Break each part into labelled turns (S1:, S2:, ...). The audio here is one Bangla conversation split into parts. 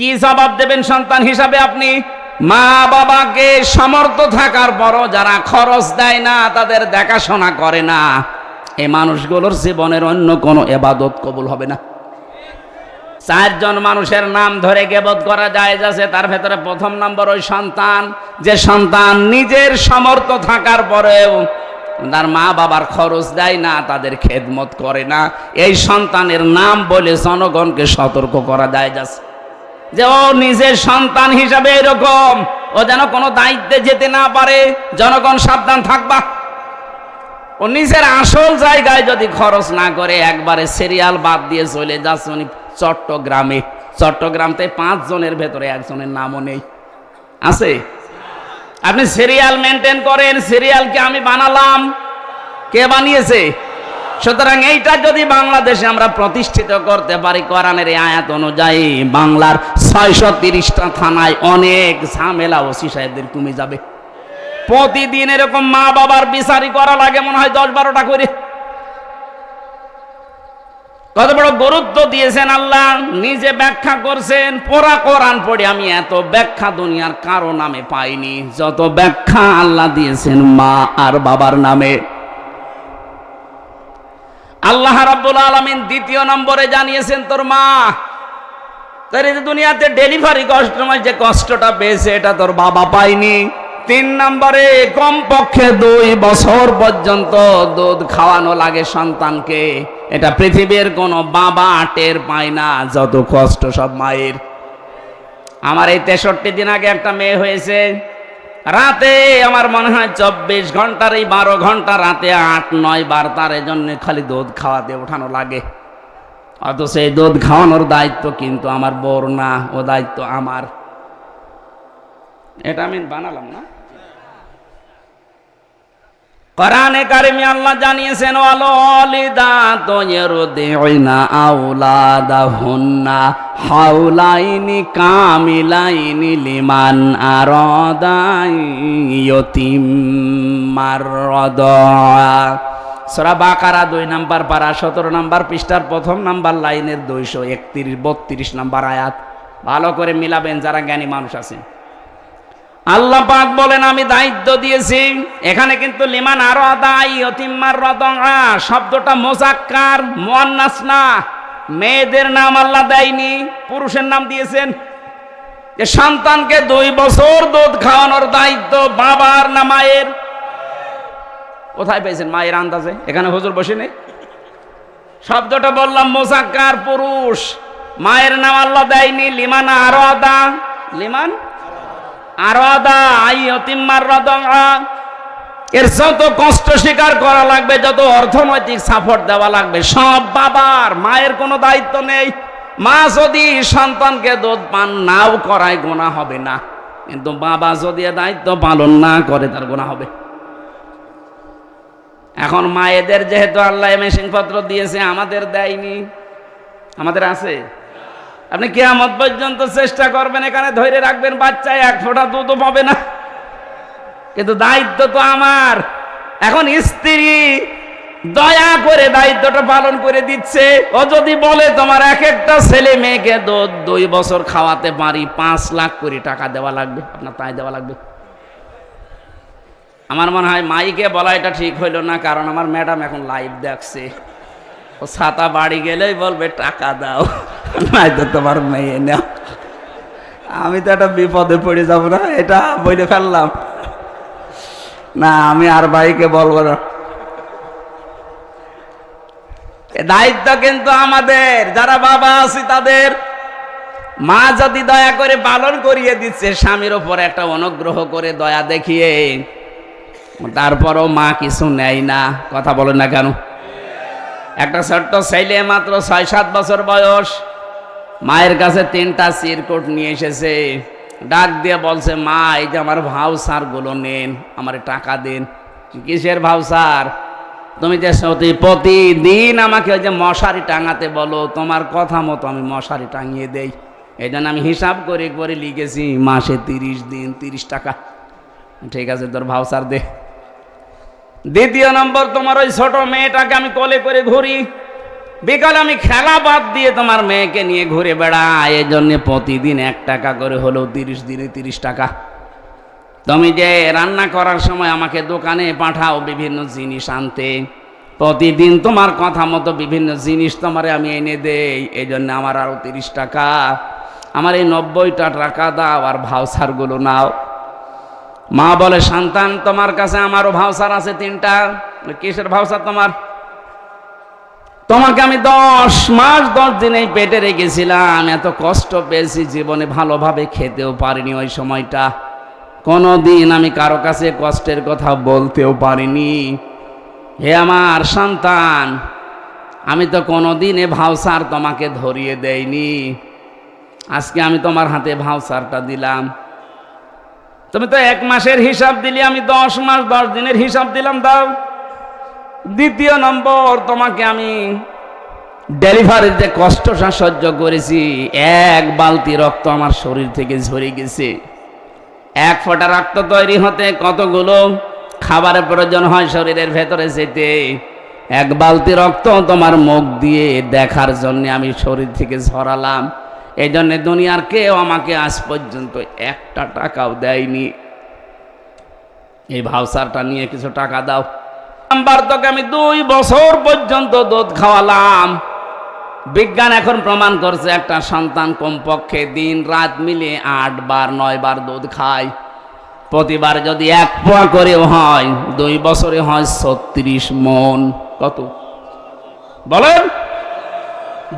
S1: কি জবাব দেবেন সন্তান হিসাবে আপনি? মা বাবাকে সমর্থ থাকার পরও যারা খরচ দেয় না, তাদের দেখাশোনা করে না, এই মানুষগুলোর জীবনের অন্য কোনো ইবাদত কবুল হবে না। 4 জন মানুষের নাম ধরে গীবত করা জায়েজ আছে, তার ভেতরে প্রথম নম্বর ওই সন্তান, যে সন্তান নিজের সমর্থ থাকার পরেও তার মা বাবার খরচ দেয় না, তাদের খেদমত করে না, এই সন্তানের নাম বলে জনগণকে সতর্ক করা জায়েজ আছে যে ও নিজের সন্তান হিসাবে এরকম, ও যেন কোনো দায়িত্বে যেতে না পারে, জনগণ সাবধান থাকবা। ও নিজের আসল জায়গায় যদি খরচ না করে একবারে সিরিয়াল বাদ দিয়ে চলে যাচ্ছে উনি চট্টগ্রামে, চট্টগ্রামতে 5 জনের ভেতরে একজনের নামও নেই, আছে? আপনি সিরিয়াল মেনটেন করেন, সিরিয়ালকে আমি বানালাম, কে বানিয়েছে? সুতরাং এইটা যদি বাংলাদেশে আমরা প্রতিষ্ঠিত করতে পারি কোরআনের এই আয়াত অনুযায়ী, বাংলার 630টা থানায় অনেক ঝামেলা ওসি সাহেবদের কমে যাবে। প্রতিদিন এরকম মা বাবার বিচারি করা লাগে মনে হয় 10-12টা করে। কত বড় গুরুত্ব দিয়েছেন আল্লাহ, নিজে ব্যাখ্যা করছেন। পুরা কোরআন পড়ে আমি এত ব্যাখ্যা দুনিয়ার কারো নামে পাইনি যত ব্যাখ্যা আল্লাহ দিয়েছেন মা আর বাবার নামে। আল্লাহ রাব্বুল আলামিন 2 নম্বরে জানিয়েছেন তোর মা, তার এই দুনিয়াতে ডেলিভারি কষ্টময় যে কষ্টটা পেয়েছে এটা তোর বাবা পায়নি। 3 নম্বরে কমপক্ষে 2 বছর পর্যন্ত দুধ খাওয়ানো লাগে সন্তানকে, এটা পৃথিবীর কোনো বাবা টের পায় না, যত কষ্ট সব মায়ের। আমার এই 63 দিন আগে একটা মেয়ে হয়েছে, রাতে আমার মনে হয় 24 ঘন্টার এই 12 ঘন্টা রাতে 8-9 বার তার জন্য খালি দুধ খাওয়াতে ওঠানো লাগে। অথচ এই দুধ খাওয়ানোর দায়িত্ব কিন্তু আমার বউর না, ও দায়িত্ব আমার। এটা আমি বানালাম না, কোরআনে কারিমে আল্লাহ জানিয়েছেন ওয়াল ওয়ালিদাতু ইরদিউনা আওলাদাহুন্না হাওলাইনি কামিলাইনি লিমান আরাদা ইয়াতিমার রাদা। সূরা বাকারা 2 নম্বর পারা 17 নম্বর পৃষ্ঠার 1ম নম্বর লাইনের 231-32 নম্বর আয়াত। ভালো করে মিলাবেন যারা জ্ঞানী মানুষ আছেন। আল্লাহ পাক বলেন আমি দায়িত্ব দিয়েছি। এখানে কিন্তু লিমান আরাদা ইয়াতিমার রাদা শব্দটা মুযাক্কার, মুয়ান্নাস না। মেয়েদের নাম আল্লাহ দেয়নি, পুরুষের নাম দিয়েছেন। যে সন্তানকে 2 বছর দুধ খাওয়ানোর দায়িত্ব বাবার না মায়ের? কোথায় পেয়েছেন মায়ের আন্দাজে? এখানে হুজুর বসে নেই। শব্দটা বললাম মুযাক্কার, পুরুষ। মায়ের নাম আল্লাহ দেয়নি। লিমান আরাদা, লিমান আরাদা আইয়াতিমার রাদা। এর যত কষ্ট স্বীকার করা লাগবে, যত অর্থনৈতিক সাপোর্ট দেওয়া লাগবে সব বাবার, মায়ের কোনো দায়িত্ব নেই। মা যদি সন্তানকে দুধ পান নাও করায় গুনাহ হবে না, কিন্তু বাবা যদি দায়িত্ব পালন না করে তার গুনাহ হবে। এখন মায়েদের যেহেতু আল্লাহ মেশিন পত্র দিয়েছে, আমাদের দেয়নি। আমাদের আছে? আপনি কিয়ামত পর্যন্ত চেষ্টা করবেন, এখানে ধরে রাখবেন বাচ্চা 1 ফোঁটা দুধও পাবে না, কিন্তু দায়িত্ব তো আমার। এখন স্ত্রী দয়া করে দায়িত্বটা পালন করে দিচ্ছে। ও যদি বলে তোমার একটা ছেলে মেয়েকে দুধ 2 বছর খাওয়াতে পারি, 5 লাখ করে টাকা দেওয়া লাগবে, আপনার তাই দেওয়া লাগবে। আমার মনে হয় মাইকে বলা এটা ঠিক হইল না, কারণ আমার ম্যাডাম এখন লাইভ দেখছে। ও ছাতা বাড়ি গেলেই বলবে টাকা দাও, নাই তো তোমার মেয়ে নাও। আমি তো একটা বিপদে পড়ে যাব না, এটা বলে ফেললাম না, আমি আর ভাইকে বলবো না। দায়িত্ব কিন্তু আমাদের, যারা বাবা আছি তাদের। মা যদি দয়া করে পালন করিয়ে দিচ্ছে, স্বামীর ওপর একটা অনুগ্রহ করে দয়া দেখিয়ে, তারপরও মা কিছু নেয় না, কথা বলেন না কেন? একটা ছোট্ট ছেলে মাত্র 6-7 বছর বয়স, মায়ের কাছে 3টা চিরকুট নিয়ে এসেছে, ডাক দিয়ে বলছে মা এই যে আমার ভাউচার গুলো নেন, আমার টাকা দেন। কিসের ভাউচার? তুমি যে প্রতিদিন আমাকে ওই যে মশারি টাঙাতে বলো, তোমার কথা মতো আমি মশারি টাঙিয়ে দেই, এই জন্য আমি হিসাব করে করে লিখেছি মাসে 30 দিন 30 টাকা। ঠিক আছে তোর ভাউচার দে। 2 নম্বর, তোমার ওই ছোট মেয়েটাকে আমি কোলে করে ঘুরি, বিকালে আমি খেলা বাদ দিয়ে তোমার মেয়েকে নিয়ে ঘুরে বেড়াই, এই জন্য প্রতিদিন 1 টাকা করে হলেও 30 দিনে 30 টাকা। তুমি যে রান্না করার সময় আমাকে দোকানে পাঠাও বিভিন্ন জিনিস আনতে, প্রতিদিন তোমার কথা মতো বিভিন্ন জিনিস তোমারে আমি এনে দেই, এই জন্য আমার আরো 30 টাকা। আমার এই 90টা টাকা দাও আর ভাউচারগুলো নাও। মা বলে, সন্তান তোমার কাছে আমারও ভাউচার আছে 3টা। কিসের ভাউচার তোমার? তোমাকে আমি 10 মাস 10 দিন এই পেটে রেখেছিলাম, এত কষ্ট পেয়েছি, জীবনে ভালোভাবে খেতেও পারিনি। ওই সময়টা কোনোদিন আমি কারো কাছে কষ্টের কথা বলতেও পারিনি। হে আমার সন্তান, আমি তো কোনোদিন এ ভাউচার তোমাকে ধরিয়ে দেইনি, আজকে আমি তোমার হাতে ভাউচারটা দিলাম। তুমি তো 1 মাসের হিসাব দিলি, আমি 10 মাস 10 দিনের হিসাব দিলাম, দাও। দ্বিতীয় নম্বর, তোমাকে আমি ডেলিভারির যে কষ্টটা সহ্য করেছি, 1 বালতি রক্ত আমার শরীর থেকে ঝরে গেছে। 1 ফোঁটা রক্ত তৈরি হতে কতগুলো খাবারের প্রয়োজন হয় শরীরের ভেতরে যেতে। 1 বালতি রক্ত তোমার মুখ দিয়ে দেখার জন্য আমি শরীর থেকে ঝরালাম। এই জন্য দুনিয়ার কেউ আমাকে আজ পর্যন্ত 1টা টাকাও দেয়নি। এই ভাউচারটা নিয়ে কিছু টাকা দাও। নাম্বার, তোকে আমি 2 বছর পর্যন্ত দুধ খাওয়ালাম। বিজ্ঞান এখন প্রমাণ করছে একটা সন্তান কমপক্ষে দিন রাত মিলে 8 বার 9 বার দুধ খায়। প্রতিবার যদি 1 পোয়া করেও হয়, 2 বছরে হয় 36 মণ। কত বলেন?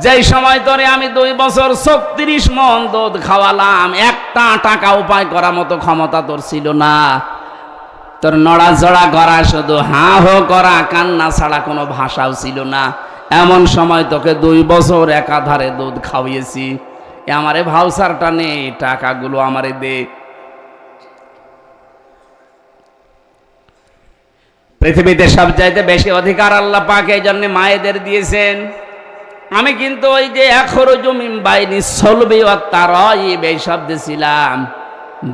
S1: যেই সময় ধরে আমি 2 বছর 36 মণ দুধ খাওয়ালাম, 1টা টাকা উপায় করার মতো ক্ষমতা তোর ছিল না। তোর নড়াচড়া করা, শুধু হাঁ হো করা, কান্না ছাড়া কোনো ভাষাও ছিল না। এমন সময় তোকে 2 বছর একাধারে দুধ খাওয়িয়েছি। আমারে ভাউচারটা নে, টাকাগুলো আমারে দে। পৃথিবীতে সবচাইতে বেশি অধিকার আল্লাহ পাক এই জন্য মায়েদের দিয়েছেন। আমি কিন্তু ওই যে এখরুজু মিন বাইনি সলবি ওয়াত তারাইব এই শব্দ ছিলাম।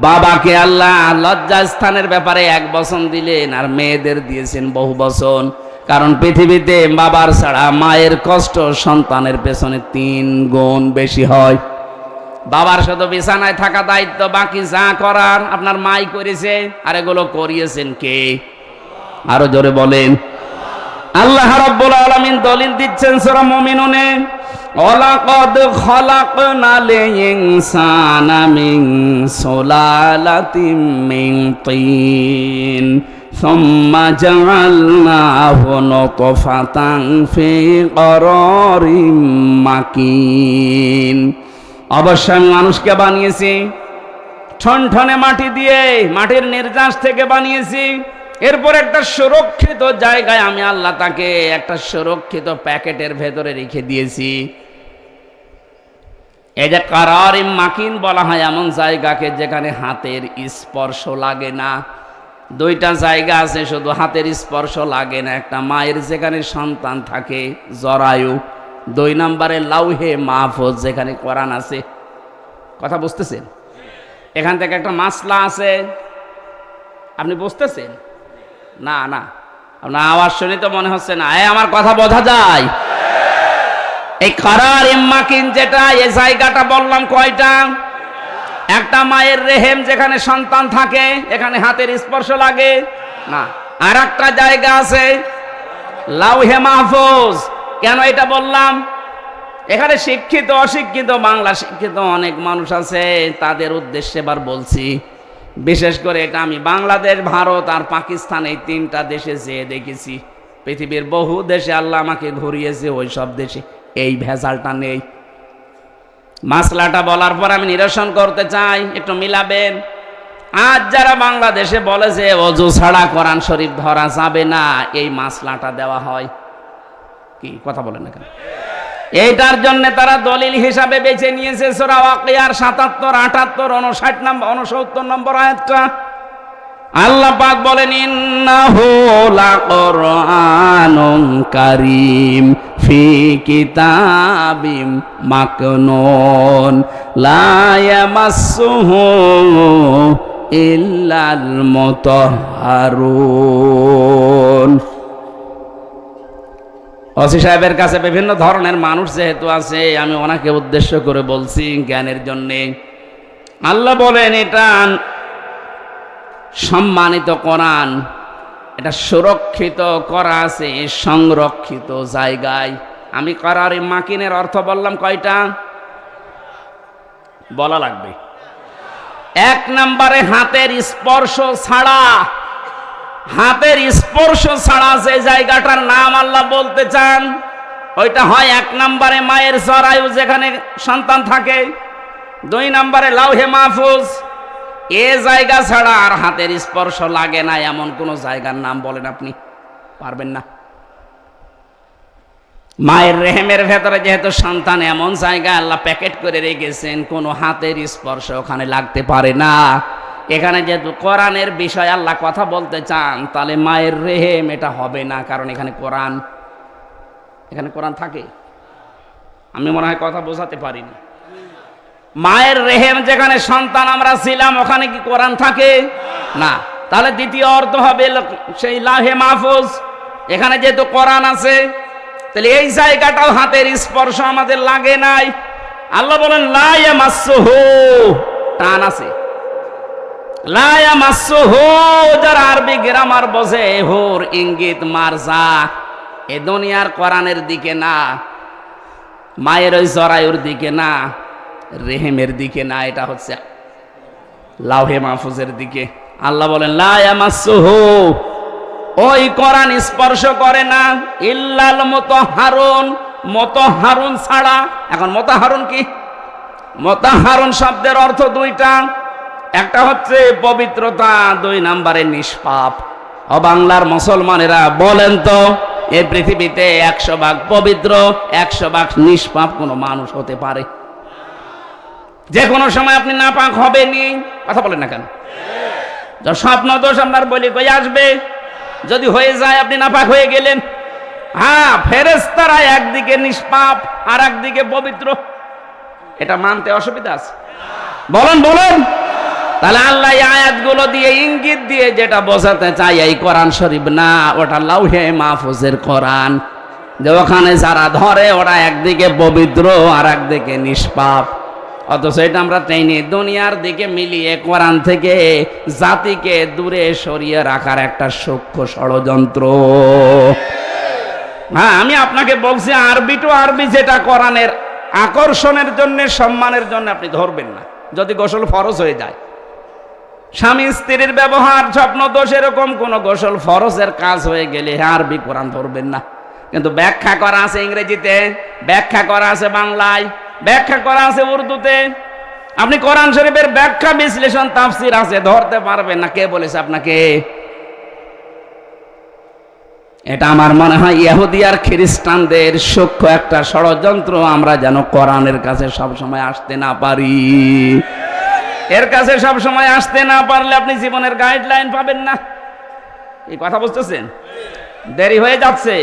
S1: বাবাকে আল্লাহ লজ্জাস্থানের ব্যাপারে 1 বচন দিলেন, আর মেয়েদের দিয়েছেন বহু বচন। কারণ পৃথিবীতে বাবার ছাড়া মায়ের কষ্ট সন্তানের পেছনে 3 গুণ বেশি হয়। বাবার শুধু বিছানায় থাকা দায়িত্ব, বাকি যা করার আপনার মাই করেছে। আর এগুলো করিয়েছেন কে? আরো জোরে বলেন। আল্লাহ রাব্বুল আলামিন দলিল দিচ্ছেন সূরা মুমিনুনে, ওয়ালাকাদ খালাকনাল ইনসানা মিন সুলালাতিন মিন তিন সুম্মা জাআলনাহু নুতফাতান ফি করারিম মাকিন। অবশ্যই আমি মানুষকে বানিয়েছি ঠনঠনে মাটি দিয়ে, মাটির নির্যাস থেকে বানিয়েছি। এরপর একটা সুরক্ষিত জায়গায় আমি আল্লাহ তাকে একটা সুরক্ষিত প্যাকেটের ভেতরে রেখে দিয়েছি। এই যে কারারিম মাকিন বলা হয় এমন জায়গাকে যেখানে হাতের স্পর্শ লাগে না। 2টা জায়গা আছে শুধু হাতের স্পর্শ লাগে না। একটা মায়ের যেখানে সন্তান থাকে জরায়ু, 2 নম্বরে লাউহে মাহফুজ যেখানে কোরআন আছে। কথা বুঝতেছেন? এখান থেকে একটা মাসলা আছে, আপনি বুঝতেছেন? না না, আপনার আওয়াজ শুনে তো মনে হচ্ছে না। আমার কথা বোঝা যায়? এই কারারিম মাকিন যেটা, এই জায়গাটা বললাম কয়টা? একটা মায়ের রেহেম যেখানে সন্তান থাকে, এখানে হাতের স্পর্শ লাগে না। আর একটা জায়গা আছে লাউহে মাহফুজ। কেন এটা বললাম? এখানে শিক্ষিত অশিক্ষিত, বাংলা শিক্ষিত অনেক মানুষ আছে, তাদের উদ্দেশ্যে এবার বলছি। বিশেষ করে এটা আমি বাংলাদেশ, ভারত আর পাকিস্তান এই 3টা দেশে যেয়ে দেখেছি। পৃথিবীর বহু দেশে আল্লাহ আমাকে ঘুরিয়েছে, ওই সব দেশে এই ভেজালটা নেই। মাসলাটা বলার পর আমি নিরসন করতে চাই, একটু মিলাবেন। আজ যারা বাংলাদেশে বলে যে ওযু ছাড়া কোরআন শরীফ ধরা যাবে না, এই মাসলাটা দেওয়া হয় কি? কথা বলেন না কেন? এইটার জন্য তারা দলিল হিসাবে বেছে নিয়েছে সূরা ওয়াকিয়ার 77, 78, 59 নম্বর আয়াতটা। আল্লাহ পাক বলেন, ইন্নাহু লাকুরআনুন কারীম ফি কিতাবিম মাকনুন লা ইয়ামাসসুহু ইল্লাল মুতাহহারুন। ওসি সাহেবের কাছে বিভিন্ন ধরনের মানুষ যেহেতু আছে, আমি ওনাকে উদ্দেশ্য করে বলছি জ্ঞানের জন্যে। আল্লাহ বলেন এটা সম্মানিত কোরআন, এটা সুরক্ষিত করা আছে সংরক্ষিত জায়গায়। আমি করার মাকিনের অর্থ বললাম কয়টা বলা লাগবে। এক নম্বরে হাতের স্পর্শ ছাড়া, হাতের স্পর্শ ছাড়া যে জায়গাটার নাম আল্লাহ বলতে চান ওইটা হয় এক নম্বরে মায়ের জরায়ু যেখানে সন্তান থাকে, দুই নম্বরে লাউহে মাহফুজ। এ জায়গা ছাড়া আর হাতের স্পর্শ লাগে না এমন কোন জায়গার নাম বলেন আপনি পারবেন না। মায়ের রেহেমের ভেতরে যেহেতু সন্তান, এমন জায়গা আল্লাহ প্যাকেট করে রেখেছেন কোনো হাতের স্পর্শ ওখানে লাগতে পারে না। এখানে যেহেতু কোরআনের বিষয় আল্লাহ কথা বলতে চান, তাহলে মায়ের রেহেম এটা হবে না, কারণ এখানে কোরআন, এখানে কোরআন থাকে। আমি মনে হয় কথা বোঝাতে পারিনি। মায়ের রেহেম যেখানে সন্তান আমরা ছিলাম ওখানে কি কোরআন থাকে না? তাহলে দ্বিতীয় অর্থ হবে সেই লাহে মাহফুজ, এখানে যেহেতু কোরআন আছে, তাহলে এই জায়গাটাও হাতের স্পর্শ আমাদের লাগে নাই। আল্লাহ বলেন লা ইয়ামাসসুহু, টান আছে, লা ইয়ামাসসুহু, যারা আরবি গ্রামার বোঝে, হুর ইঙ্গিত মারজা, এ দুনিয়ার কোরআনের দিকে না, মায়ের ওই জরায়ুর দিকে না, রেহেমের দিকে না, এটা হচ্ছে লাউহে মাহফুজের দিকে। আল্লাহ বলেন লা ইয়ামাসসুহু, ওই কোরআন স্পর্শ করে না ইল্লাল মুতাহহারুন, মুতাহহারুন ছাড়া। এখন মুতাহহারুন কি? মুতাহহারুন শব্দের অর্থ দুইটা, একটা হচ্ছে পবিত্রতা, দুই নম্বরে নিষ্পাপ। ও বাংলার মুসলমানেরা বলেন তো, এই পৃথিবীতে 100 ভাগ পবিত্র 100 ভাগ নিষ্পাপ কোনো মানুষ হতে পারে? যে কোনো সময় আপনি নাপাক হবেনি, কথা বলেন না কেন? স্বপ্ন দোষ আপনার বলি কই আসবে? যদি হয়ে যায় আপনি নাপাক হয়ে গেলেন। হ্যাঁ, ফেরেশতারা একদিকে নিষ্পাপ আর একদিকে পবিত্র, এটা মানতে অসুবিধা আছে? বলেন বলেন। তাহলে আল্লাহ এই আয়াতগুলো দিয়ে ইঙ্গিত দিয়ে যেটা বোঝাতে চাই, এই কোরআন শরীফ না, ওটা লাউহে মাহফুজের কোরআন, যে ওখানে যারা ধরে ওরা একদিকে পবিত্র আর একদিকে নিষ্পাপ। অথচ এটা আমরা চাইনি, দুনিয়ার দিকে মিলিয়ে কোরআন থেকে জাতিকে দূরে সরিয়ে রাখার একটা সূক্ষ্ম ষড়যন্ত্র। হ্যাঁ, আমি আপনাকে বলছি আরবি টু আরবি যেটা কোরআনের আকর্ষণের জন্য, সম্মানের জন্য আপনি ধরবেন না। যদি গোসল ফরজ হয়ে যায়, স্বামী স্ত্রীর ব্যবহার, স্বপ্ন দোষ, এরকম কোন গোসল ফরজের কাজ হয়ে গেলে আরবি কোরআন ধরবেন না। কিন্তু ব্যাখ্যা করা আছে ইংরেজিতে, ব্যাখ্যা করা আছে বাংলায়, ব্যাখ্যা করা আছে উর্দুতে। আপনি কোরআন শরীফের ব্যাখ্যা বিশ্লেষণ তাফসির আছে, ধরতে পারবেন না। কে বলেছে আপনাকে? এটা আমার মনে হয় ইহুদি আর খ্রিস্টানদের সূক্ষ্ম একটা ষড়যন্ত্র, আমরা যেন কোরআনের কাছে সব সময় আসতে না পারি। এর কাছে সব সময় আসতে না পারলে আপনি জীবনের গাইডলাইন পাবেন না। এই কথা বুঝতেছেন? দেরি হয়ে যাচ্ছে।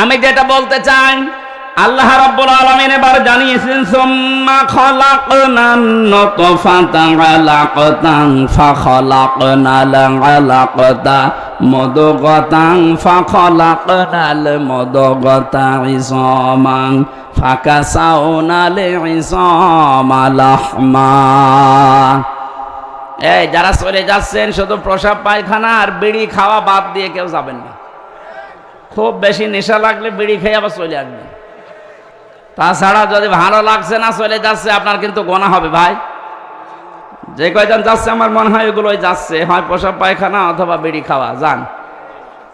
S1: আমি যেটা বলতে চাই, আল্লাহ রাব্বুল আলামিন এবার জানিয়েছেন সুম্মা খালাকনান নুতফাতা আলাকাতান ফাখালাকনাল আলাকাতা মুদগাতান ফাখালাকনাল মুদগাতা ইযামান ফাকাসাউনাল ইযামা লাহমা। এই যারা চলে যাচ্ছেন শুধু প্রসাব পায়খানা আর বিড়ি খাওয়া বাদ দিয়ে কেউ যাবেন না। খুব বেশি নেশা লাগলে বিড়ি খেয়ে আবার চলে আসবেন। তাছাড়া যদি ভালো লাগছে না চলে যাচ্ছে, আপনার কিন্তু গোনা হবে ভাই। যে কয়জন যাচ্ছে আমার মনে হয় এগুলোই যাচ্ছে, হয় প্রসাব পায়খানা অথবা বিড়ি খাওয়া। যান,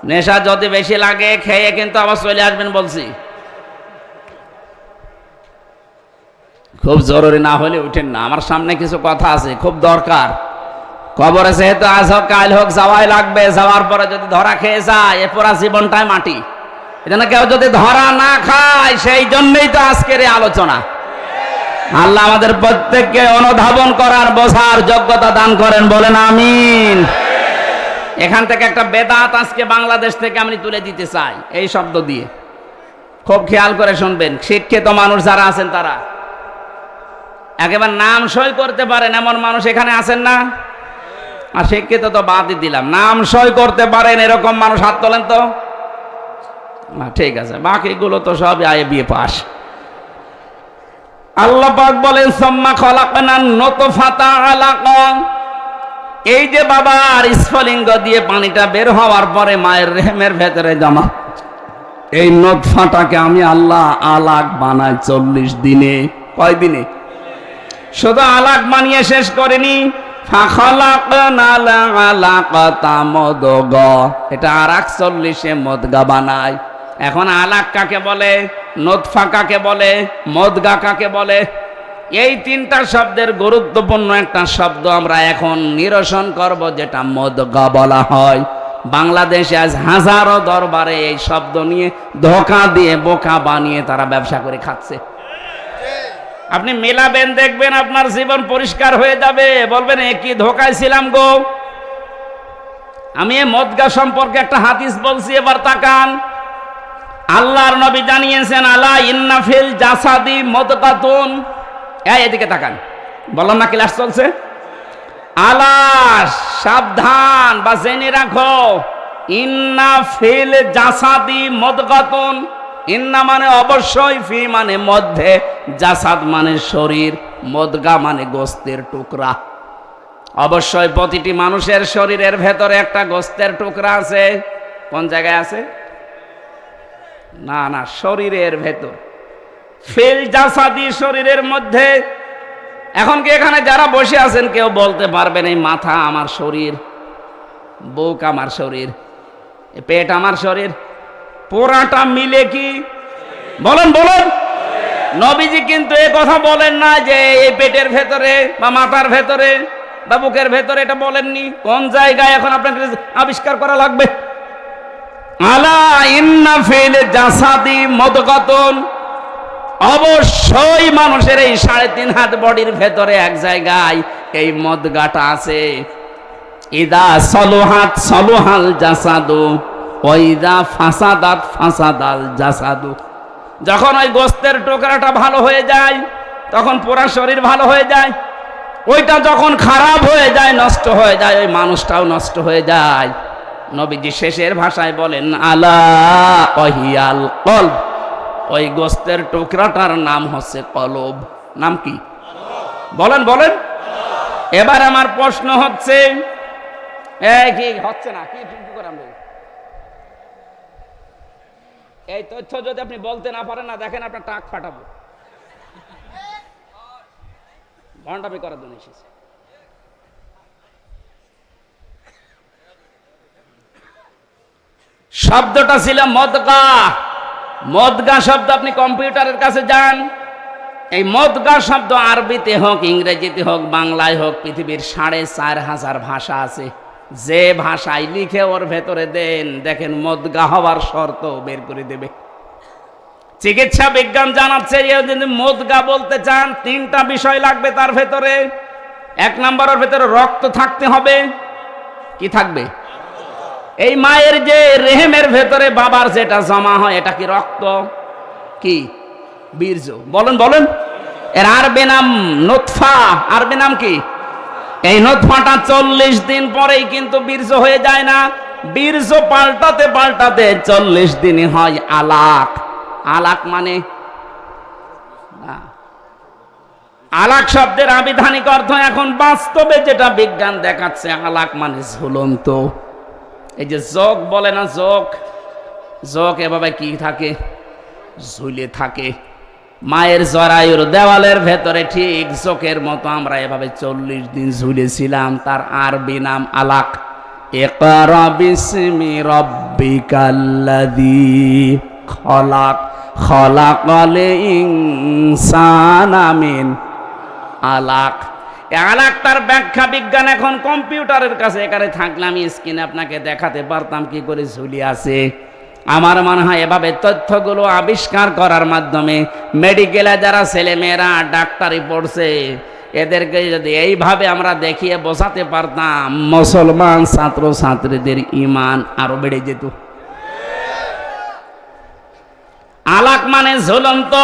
S1: নেশা যদি বেশি লাগে খেয়ে কিন্তু আবার চলে আসবেন বলছি। খুব জরুরি না হলে উঠেন না, আমার সামনে কিছু কথা আছে খুব দরকার। কবরে যেহেতু আজ হোক কাল হোক যাওয়াই লাগবে, যাওয়ার পরে যদি ধরা খেয়ে যায় এ পুরা জীবনটাই মাটি। এজন্য কেউ যদি ধরা না খায়, সেই জন্যই তো আজকের এই আলোচনা। আল্লাহ আমাদের প্রত্যেককে অনুধাবন করার বোঝার যোগ্যতা দান করেন, বলেন আমিন। এখান থেকে একটা বেদাত আজকে বাংলাদেশ থেকে আমি তুলে দিতে চাই এই শব্দ দিয়ে। খুব খেয়াল করে শুনবেন, শিক্ষিত মানুষ যারা আছেন তারা একেবারে নাম সই করতে পারেন এমন মানুষ এখানে আছেন না? আর শিক্ষিত তো বাদই দিলাম, নাম সই করতে পারেন এরকম মানুষ হাত তোলেন তো। ঠিক আছে, বাকিগুলো তো সব আয়ে বিয়ে পাস। আল্লাহ পাক বলেন সুম্মা খলাকনান নুতফাতা আলাকা। এই যে বাবার স্ফলিঙ্গ দিয়ে পানিটা বের হওয়ার পরে মায়ের রেহেমের ভেতরে জমা, এই নুতফাটাকে আমি আল্লাহ আলাক বানাই 40 দিনে। কয় দিনে? শুধু আলাক বানিয়ে শেষ করেনি, ফাখলাকনাল আলাকাতা মুদগা, এটা আরেক 40-এ মুদগা বানায়। এখন আলাক কাকে বলে, নুতফা কাকে বলে, মুদগা কাকে বলে? এই তিনটা শব্দের গুরুত্বপূর্ণ একটা শব্দ আমরা এখন নিরসন করব, যেটা মুদগা বলা হয়। বাংলাদেশে আজ হাজারো দরবারে এই শব্দ নিয়ে ধোঁকা দিয়ে বোকা বানিয়ে তারা ব্যবসা করে খাচ্ছে। আপনি মেলাবেন, দেখবেন আপনার জীবন পরিষ্কার হয়ে যাবে, বলবেন এ কি ধোঁকায় ছিলাম গো। আমি এই মুদগা সম্পর্কে একটা হাদিস বলছি, এবার তাকান। আল্লাহর নবী জানিয়েছেন, আলা ইন্না ফিল জাসাদি মুদগাতুন। এদিকে তাকান, বললাম না ক্লাস চলছে। আলা, সাবধান বা জেনে রাখো, ইন্না ফিল জাসাদি মুদগাতুন। ইন্না মানে অবশ্যই, ফি মানে মধ্যে, জাসাদ মানে শরীর, মুদগা মানে গোস্তের টুকরা। অবশ্যই প্রতিটি মানুষের শরীরের ভেতরে একটা গোস্তের টুকরা আছে। কোন জায়গায় আছে? না না, শরীরের ভেতর। ফিল জাসাদি, শরীরের মধ্যে। এখন কি এখানে যারা বসে আছেন কেউ বলতে পারবেন এই মাথা আমার শরীর, বুক আমার শরীর, পেট আমার শরীর, পুরাটা মিলে কি? বলেন বলেন। নবীজি কিন্তু এ কথা বলেন না যে এই পেটের ভেতরে বা মাথার ভেতরে বা বুকের ভেতরে, এটা বলেননি। কোন জায়গায় এখন আপনাকে আবিষ্কার করা লাগবে। আলা ইন্না ফিল জাসাদি মুদগাতুন, অবশ্যই মানুষের এই 3.5 হাত বডির ভেতরে এক জায়গায় এই মুদগাটা আছে। ইদা সলুহাত সলুহাল জাসাদু ওয়া ইদা ফাসাদাত ফাসাদাল জাসাদু। যখন ওই গোস্তের টুকরাটা ভালো হয়ে যায় তখন পুরো শরীর ভালো হয়ে যায়। ওইটা যখন খারাপ হয়ে যায়, নষ্ট হয়ে যায়, ওই মানুষটাও নষ্ট হয়ে যায়। নবীজি শেষের ভাষায় বলেন, আলা ওয়াহিয়াল কলব, ওই গোস্তের টুকরাটার নাম হচ্ছে কলব। নাম কি? বলেন বলেন। এবার আমার প্রশ্ন হচ্ছে, কি হচ্ছে না, কি করে আমরা এই তথ্য যদি আপনি বলতে না পারেন, না দেখেন আপনার টাক ফাটাবো। ভণ্ডামি করার জন্য এসেছে। শব্দটা ছিল মুদগা। মুদগা শব্দ, আপনি কম্পিউটারের কাছে যান, এই মুদগা শব্দ আরবিতে হোক, ইংরেজিতে হোক, বাংলায় হোক, পৃথিবীর 4,500 ভাষা আছে। যে ভাষায় লিখে ওর ভেতরে দেন, দেখেন মুদগা হওয়ার শর্ত বের করে দেবে। চিকিৎসা বিজ্ঞান জানাচ্ছে যে যদি মুদগা বলতে চান 3টা বিষয় লাগবে তার ভেতরে। 1 নম্বরের ভেতরে রক্ত থাকতে হবে। কি থাকবে? এই মায়ের যে রেহেমের ভেতরে বাবার যেটা জমা হয়, এটা কি রক্ত? কি? বীর্য। বলেন বলেন। এর আরবি নাম নুতফা। আরবি নাম কি? এই নুতফাটা 40 দিন পরেই কিন্তু বীর্য হয়ে যায় না। বীর্য পাল্টাতে পাল্টাতে 40 দিনই হয় আলাক। আলাক মানে আলাক শব্দের আবিধানিক অর্থ এখন বাস্তবে যেটা বিজ্ঞান দেখাচ্ছে, আলাক মানে ঝুলন্ত। এই যে যোগ বলে না, যোগ, যোগ এভাবে কি থাকে? ঝুলে থাকে। মায়ের জরায়ুর দেওয়ালের ভেতরে ঠিক চোখের মতো আমরা এভাবে 40 দিন ঝুলেছিলাম। তার আরবি নাম আলাক। ইকরা বিসমি রাব্বিকাল্লাযী খলাক, খলাকাল ইনসানা মিন আলাক। আলাক তার ব্যাখ্যা বিজ্ঞান এখন কম্পিউটারের কাছে। এখানে থাকলে আমি স্ক্রিনে আপনাকে দেখাতে পারতাম কি করে ঝুলি আছে। আমার মনে হয় এভাবে তথ্যগুলো আবিষ্কার করার মাধ্যমে মেডিকেলে যারা ছেলেমেয়েরা ডাক্তারি পড়ছে, এদেরকে যদি এইভাবে আমরা দেখিয়ে বোঝাতে পারতাম, মুসলমান ছাত্র ছাত্রীদের ঈমান আরো বেড়ে যেত। আলাক মানে ঝুলন্ত।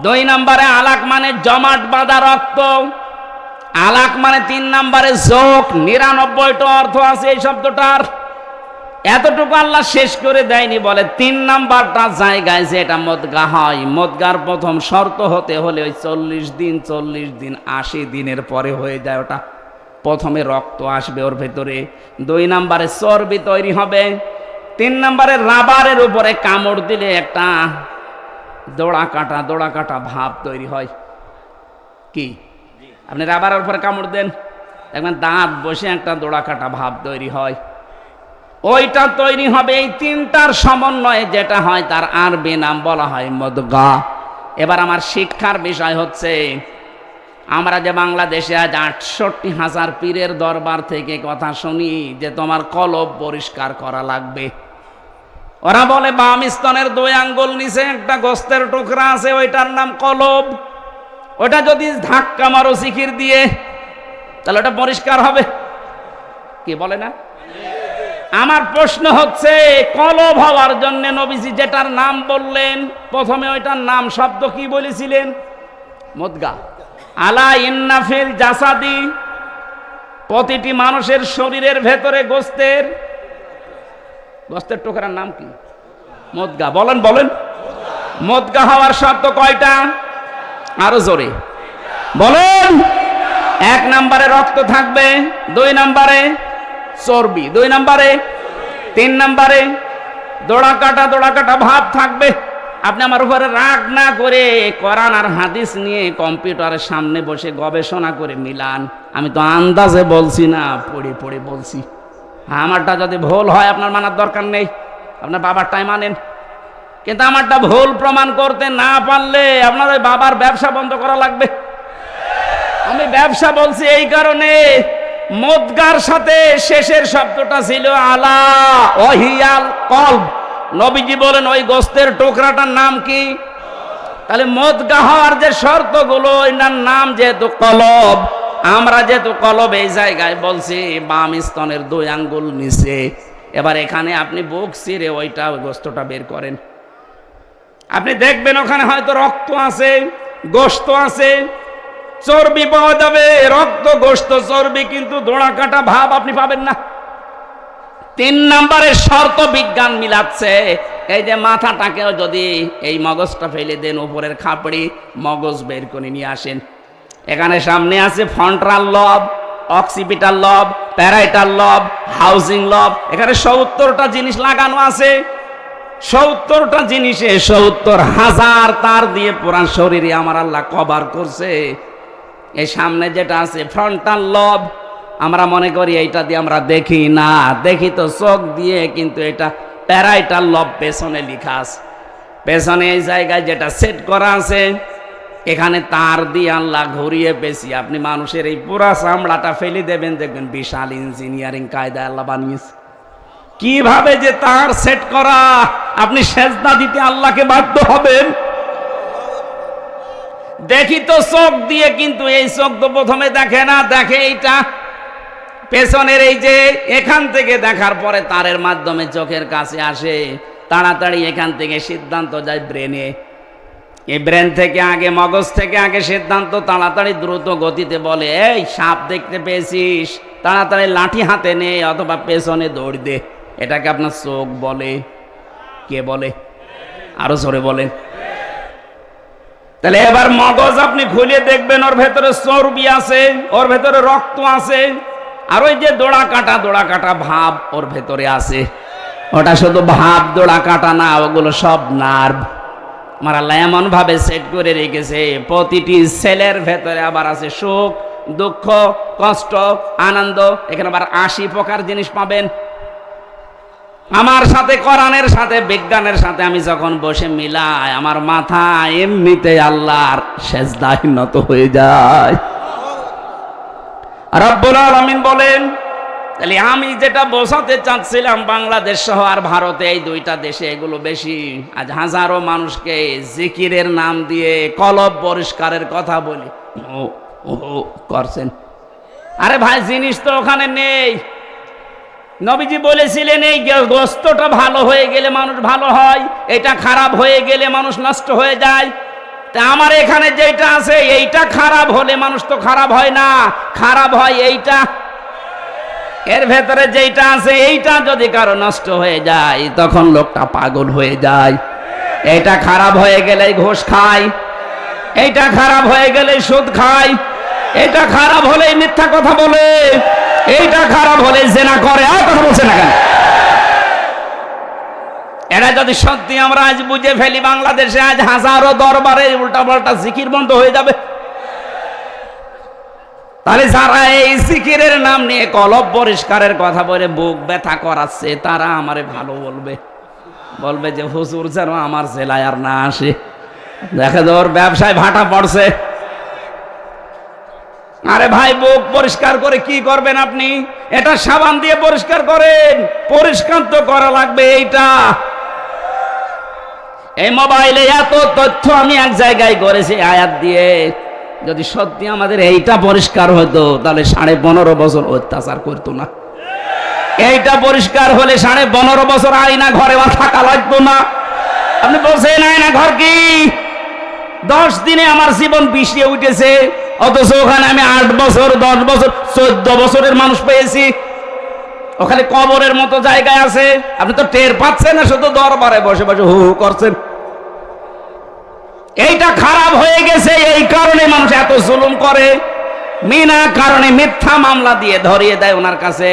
S1: 2 নম্বরে আলাক মানে জমাট বাঁধা রক্ত। আলাক মানে ৩ নম্বরে যোগ, ৯৯টা অর্থ আছে এই শব্দটার। এতটুকু আল্লাহ শেষ করে দেয়নি, বলে ৩ নাম্বারটা জায়গায় যে এটা মুদগা হয়, মুদগার প্রথম শর্ত হতে হলে ওই 40 দিন ৮০ দিনের পরে হয়ে যায় ওটা। প্রথমে রক্ত আসবে ওর ভেতরে, ২ নাম্বারে চর্বি তৈরি হবে, ৩ নাম্বারে রাবারের উপরে কামড় দিলে একটা দোড়া কাটা ভাব তৈরি হয়। কি আপনি রাবারের উপরে কামড় দেন, দেখবেন দাঁত বসে একটা দোড়া কাটা ভাব তৈরি হয়, ওইটা তৈরি হবে। এই ৩টার সমন্বয়ে যেটা হয় তার আরবি নাম বলা হয় মুদগা। এবার আমার শিক্ষার বিষয় হচ্ছে, আমরা যে বাংলাদেশে আজ ৬৮,০০০ পীরের দরবার থেকে কথা শুনি যে তোমার কলব পরিষ্কার করা লাগবে। ওরা বলে বাম স্তনের ২ আঙ্গুল নিচে একটা গোস্তের টুকরা আছে, ওইটার নাম কলব। ওটা যদি ধাক্কা মারো জিকির দিয়ে তাহলে ওটা পরিষ্কার হবে, কি বলে না? আমার প্রশ্ন হচ্ছে, কলব হওয়ার জন্য নবীজি যেটার নাম বললেন প্রথমে, ওইটার নাম শব্দ কি বলেছিলেন? মুদগা। আলা ইন্না ফিল জাসাদি, প্রতিটি মানুষের শরীরের ভেতরে গোস্তের টুকরার নাম কি? মুদগা। বলেন বলেন, মুদগা হওয়ার শর্ত কয়টা? আরো জোরে বলেন। ১ নম্বরে রক্ত থাকবে, ২ নম্বরে চর্বি, ২ নম্বরে, ৩ নম্বরে দোড়া কাটা ভাব থাকবে। আপনি আমার উপরে রাগ না করে কোরআন আর হাদিস নিয়ে কম্পিউটারের সামনে বসে গবেষণা করে মিলান। আমি তো আন্দাজে বলছি না, পড়ে পড়ে বলছি। আমারটা যদি ভুল হয় আপনার মানার দরকার নেই, আপনার বাবারটাই মানেন। কিন্তু আমারটা ভুল প্রমাণ করতে না পারলে আপনার ওই বাবার ব্যবসা বন্ধ করা লাগবে। আমি ব্যবসা বলছি এই কারণে, মুদগার সাথে শেষের শব্দটা ছিল আলা ওয়াহিয়াল কলব। নবীজি বলেন ওই গোস্তের টুকরাটার নাম কি? তাহলে মুদগা হওয়ার যে শর্তগুলো, এটার নাম যেহেতু কলব, আমরা যেহেতু কলব এই জায়গায় বলছি বাম স্তনের ২ আঙ্গুল নিচে, এবার এখানে আপনি বুক চিরে ওইটা গোস্তটা বের করেন, আপনি দেখবেন ওখানে হয়তো রক্ত আছে, গোস্ত আছে, চর্বি পাওয়া যাবে। রক্ত, গোস্ত, চর্বি, কিন্তু দোড়া কাটা ভাব আপনি পাবেন না। ৩ নম্বরের শর্ত বিজ্ঞান মিলাচ্ছে, এই যে মাথাটাকেও যদি এই মগজটা ফেলে দেন, উপরের খাপড়ি মগজ বের করে নিয়ে আসেন, এখানে সামনে আছে ফ্রন্টাল লব, অক্সিপিটাল লব, প্যারাইটাল লব, হাউজিং লব। এখানে ৭০টা জিনিস লাগানো আছে। ৭০টা জিনিসে ৭০,০০০ তার দিয়ে পুরা শরীরে আমার আল্লাহ কভার করছে। এই সামনে যেটা আছে ফ্রন্টাল লব, আমরা মনে করি এইটা দিয়ে আমরা দেখি না, দেখি তো চোখ দিয়ে, কিন্তু এটা প্যারাইটাল লব পেছনে লেখা আছে। পেছনে এই জায়গায় যেটা সেট করা আছে, এখানে তার দিয়ে আল্লাহ ঘুরিয়ে পেছি, আপনি মানুষের এই পুরা চামড়াটা ফেলে দেবেন, দেখবেন বিশাল ইঞ্জিনিয়ারিং কায়দায় আল্লাহ বানিয়েছে। কিভাবে যে তার সেট করা, আপনি সেজদা দিতে আল্লাহকে বাধ্য হবেন। দেখি তো চোখ দিয়ে, কিন্তু এই চোখ তো প্রথমে দেখে না, দেখে এইটা পেছনের, এই যে এখান থেকে দেখার পরে তারের মাধ্যমে চোখের কাছে আসে, তাড়াতাড়ি এখান থেকে সিদ্ধান্ত যায় ব্রেনে। এই ব্রেন থেকে আগে, মগজ থেকে আগে সিদ্ধান্ত তাড়াতাড়ি দ্রুত গতিতে বলে, এই সাপ দেখতে পেয়েছিস, তাড়াতাড়ি লাঠি হাতে নে অথবা পেছনে দৌড় দে। এটাকে আপনার চোখ বলে। কে বলে? আরো জোরে বলেন। তাহলে এবার মগজ আপনি খুলে দেখবেন, ওর ভেতরে চর্বি আছে, ওর ভেতরে রক্ত আছে, আর ওই যে দোড়া কাটা ভাব ওর ভেতরে আছে। ওটা শুধু ভাব, দোড়া কাটা না, ওগুলো সব নার্ভ। আমার আল্লাহ এমন ভাবে সেট করে রেখেছে, প্রতিটি সেলের ভেতরে আবার আছে সুখ, দুঃখ, কষ্ট, আনন্দ। এখানে আবার ৮০ প্রকার জিনিস পাবেন। আমার সাথে, কোরআনের সাথে, বিজ্ঞানের সাথে আমি যখন বসে মিলাই, আমার মাথা এমনিতে আল্লাহর সেজদায় নত হয়ে যায়। রব্বুল আলামিন বলেন, তাহলে আমি যেটা বোঝাতে চাচ্ছিলাম, বাংলাদেশ সহ আর ভারতে, এই 2টা দেশে এগুলো বেশি। আজ হাজারো মানুষকে জিকিরের নাম দিয়ে কলব পরিষ্কারের কথা বলি ও করছেন। আরে ভাই, জিনিস তো ওখানে নেই। নবীজি বলেছিলেন এই গোস্তটা ভালো হয়ে গেলে মানুষ ভালো হয়, এটা খারাপ হয়ে গেলে মানুষ নষ্ট হয়ে যায়। তা আমার এখানে যেটা আছে এইটা খারাপ হলে মানুষ তো খারাপ হয় না, খারাপ হয় এইটা। এর ভেতরে যেটা আছে এইটা যদি কারো নষ্ট হয়ে যায় তখন লোকটা পাগল হয়ে যায়। এইটা খারাপ হয়ে গেলে ঘুষ খায়, এইটা খারাপ হয়ে গেলে সুদ খায়, এটা খারাপ হলে মিথ্যা কথা বলে, এইটা খারাপ হলে জেনা করে। আর কথা বলছে না কেন? এরা যদি সত্যি আমরা আজ বুঝে ফেলি, বাংলাদেশে আজ হাজারো দরবারে উল্টা পাল্টা জিকির বন্ধ হয়ে যাবে। তাহলে যারা এই জিকিরের নাম নিয়ে কলব পরিষ্কারের কথা বলে বুক ব্যথা করাচ্ছে, তারা আমারে ভালো বলবে, বলবে যে হুজুর যেন আমার জেলায় আর না আসে, দেখে তোর ব্যবসায় ভাটা পড়ছে। আরে ভাই, বুক পরিষ্কার করে কি করবেন আপনি? এটা সাবান দিয়ে পরিষ্কার করেন, পরিষ্কার তো করা লাগবে। এইটা এই মোবাইলে এত তথ্য আমি এক জায়গায় করেছি আয়াত দিয়ে, যদি সত্যি আমাদের এইটা পরিষ্কার হতো তাহলে 15.5 বছর অত্যাচার করতো না। এইটা পরিষ্কার হলে 15.5 বছর আয়না ঘরে থাকা লাগতো না। আপনি বলছেন আয়না ঘর কি? 10 দিনে আমার জীবন বিষিয়ে উঠেছে, অথচ ওখানে আমি 8 বছর 10 বছর 14 বছরের মানুষ পেয়েছি। ওখানে কবরের মতো জায়গায় আছে, আপনি তো টের পাচ্ছেন না, শুধু দরবারে বসে বসে হু হু করছেন। এইটা খারাপ হয়ে গেছে, এই কারণে মানুষ এত জুলুম করে। বিনা কারণে মিথ্যা মামলা দিয়ে ধরিয়ে দেয় ওনার কাছে,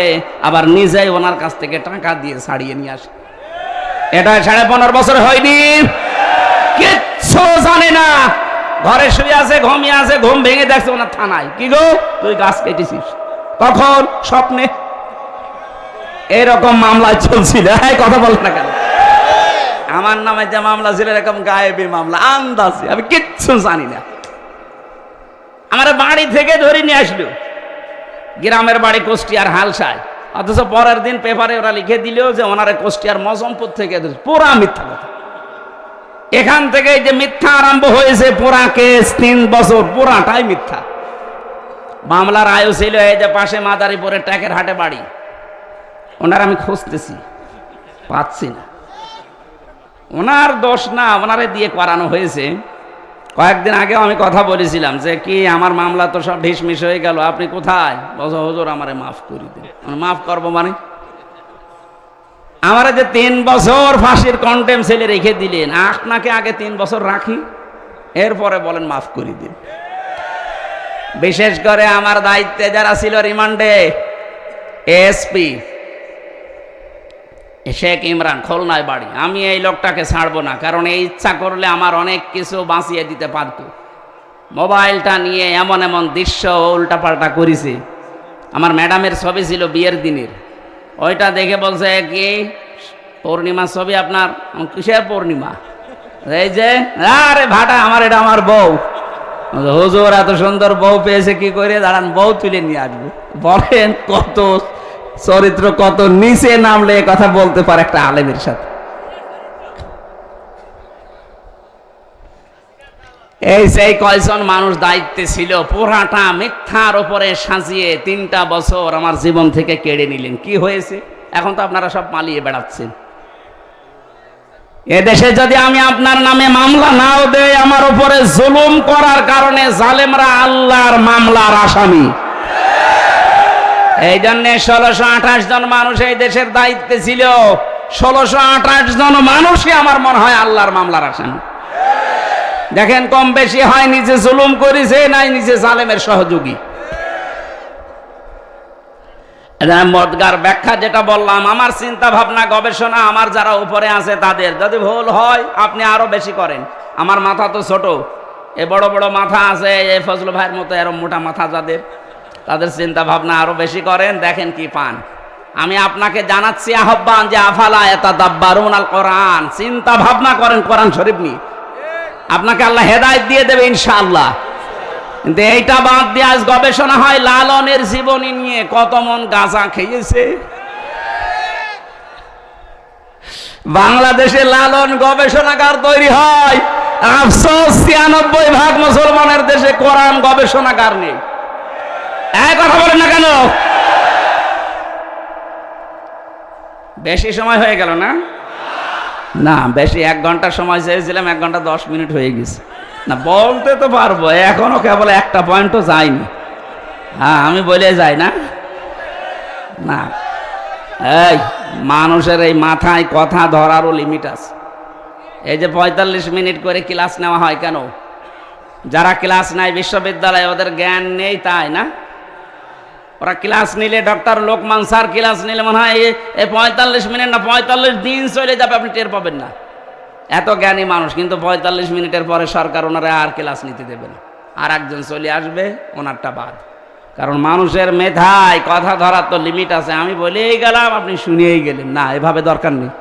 S1: আবার নিজেই ওনার কাছ থেকে টাকা দিয়ে ছাড়িয়ে নিয়ে আসে। এটা 15.5 বছর হয়নি, কিচ্ছু জানে না, ঘরে শুয়ে আছে, ঘুমিয়ে আছে, ঘুম ভেঙে দেখছে ওনার থানায়, কি গো তুই গাছ কেটেছিস, কখন? স্বপ্নে। এরকম মামলা চলছিল। কথা বল না কেন? আমার নামে যে মামলা ছিল এরকম গায়েবী মামলা, আন্দাজে, আমি কিচ্ছু জানি না। আমার বাড়ি থেকে ধরে নিয়ে আসলো, গ্রামের বাড়ি কুষ্টিয়ার হালসায়, অথচ পরের দিন পেপারে ওরা লিখে দিল যে ওনারে কুষ্টিয়ার মজমপুর থেকে। পুরা মিথ্যা কথা। এখান থেকে যে মিথ্যা আরম্ভ হয়েছে, পুরা কেস 3 বছর পুরাটাই মিথ্যা। মামলার আয়ু ছিল এই যে পাশে মাদারীপুরের ট্যাকের হাটে বাড়ি, ওনার আমি খুঁজতেছি, পাচ্ছি না। ওনার দোষ না, ওনারে দিয়ে করানো হয়েছে। কয়েকদিন আগেও আমি কথা বলেছিলাম যে কি আমার মামলা তো সব ঢিসমিস হয়ে গেল, আপনি কোথায়? বলছো হুজুর আমারে মাফ করে দিন। মাফ করবো মানে? আমারে যে 3 বছর ফাঁসির কন্টেম সেলে রেখে দিলেন, আপনাকে আগে 3 বছর রাখি, এরপরে বলেন মাফ করে দিন। বিশেষ করে আমার দায়িত্বে যারা ছিল রিমান্ডে, এসপি শেখ ইমরান, খুলনায় বাড়ি, আমি এই লোকটাকে ছাড়বো না, কারণ এই ইচ্ছা করলে আমার অনেক কিছু বাঁচিয়ে দিতে পারত। মোবাইলটা নিয়ে এমন এমন দৃশ্য উল্টাপাল্টা করেছে। আমার ম্যাডামের ছবি ছিল বিয়ের দিনের, ওইটা দেখে বলছে কি পূর্ণিমা ছবি আপনার? কিসের পূর্ণিমা? এই যে আরে ভাটা আমার, এটা আমার বউ। হুজুর এত সুন্দর বউ পেয়েছে কি করে? দাঁড়ান বউ তুলে নিয়ে আসবো। বলেন কত চরিত্র, কত নিচে নামলে কথা বলতে পারে একটা আলেমের সাথে। এই সেই কয়জন মানুষ দায়িত্বে ছিল, পুরাটা মিথ্যার উপরে সাজিয়ে 3টা বছর আমার জীবন থেকে কেড়ে নিলেন। কি হয়েছে? এখন তো আপনারা সব পালিয়ে বেড়াচ্ছেন। এদেশে যদি আমি আপনার নামে মামলা নাও দেই, আমার উপরে জুলুম করার কারণে জালেমরা আল্লাহর মামলার আসামি। এই জন্য 1628 জন মানুষ এই দেশের দায়িত্বে ছিল। 1628 জন মানুষই আমার মনে হয় আল্লাহর মামলার আসামি। দেখেন কম বেশি হয় নিজে জুলুম করেছে, নাই নিজে জালেমের সহযোগী। মদগার ব্যাখ্যা যেটা বললাম, আমার চিন্তা ভাবনা গবেষণা আমার যারা উপরে আছে তাদের, যদি ভুল হয় আপনি আরো বেশি করেন। আমার মাথা তো ছোট, এ বড় বড় মাথা আছে, এই ফজল ভাইয়ের মতো এরম মোটা মাথা যাদের, তাদের চিন্তা ভাবনা আরো বেশি করেন, দেখেন কি পান। আমি আপনাকে জানাচ্ছি আহ্বান যে আফালা ইয়াতাদাব্বারুন আল কোরআন, চিন্তা ভাবনা করেন কোরআন শরীফ নিয়ে, আপনাকে আল্লাহ হেদায়েত দিয়ে দেবে ইনশাআল্লাহ। কিন্তু এইটা বাদ দিয়ে আজ গবেষণা হয় লালনের জীবনী নিয়ে, কত মন গাঁজা খেয়েছে। বাংলাদেশে লালন গবেষণাগার তৈরি হয়, আফসোস 96% মুসলমানের দেশে কোরআন গবেষণাগার নেই। এক কথা বলেন না কেন? বেশি সময় হয়ে গেল না? না বেশি, 1 ঘন্টা সময় চেয়েছিলাম, 1 ঘন্টা 10 মিনিট হয়ে গেছে। না বলতে তো পারবো, এখনো কেবল একটা পয়েন্টও যায়নি। হ্যাঁ আমি বলে যাই না, না এই মানুষের এই মাথায় কথা ধরারও লিমিট আছে। এই যে 45 মিনিট করে ক্লাস নেওয়া হয় কেন? যারা ক্লাস নেয় বিশ্ববিদ্যালয়ে ওদের জ্ঞান নেই তাই না? ওরা ক্লাস নিলে, ডক্টর লোকমান স্যার ক্লাস নিলে মনে হয় এই 45 মিনিট না 45 দিন চলে যাবে, আপনি টের পাবেন না, এত জ্ঞানী মানুষ। কিন্তু 45 মিনিটের পরে সরকার ওনারা আর ক্লাস নিতে দেবে না, আর একজন চলে আসবে, ওনারটা বাদ। কারণ মানুষের মেধায় কথা ধরার তো লিমিট আছে। আমি বলেই গেলাম, আপনি শুনিয়েই গেলেন, না এভাবে দরকার নেই।